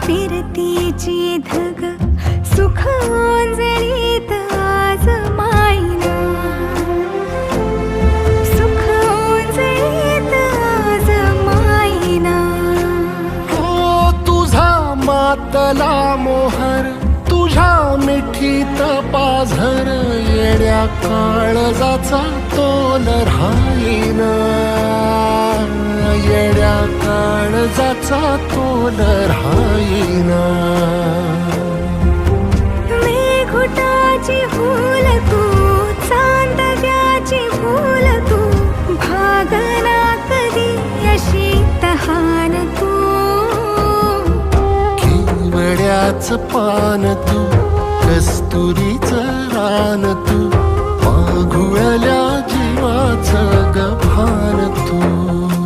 फिरतीची धग सुख ओंजळीत आज मायना, सुख ओंजळीत आज मायना. हो तुझा मातला मोहर, तुझ्या मिठीत पाझर, येड्या काळजाचा तोल राहीना, येड्या काळजाचा तोल राहीना. मेघुटाची फूल तू, चांदण्याची फूल तू, भागना कधी अशी तहान तू. केवड्याच पान तू, कस्तुरीच रान तू, मागुळल्या जीवाचं गभान तू.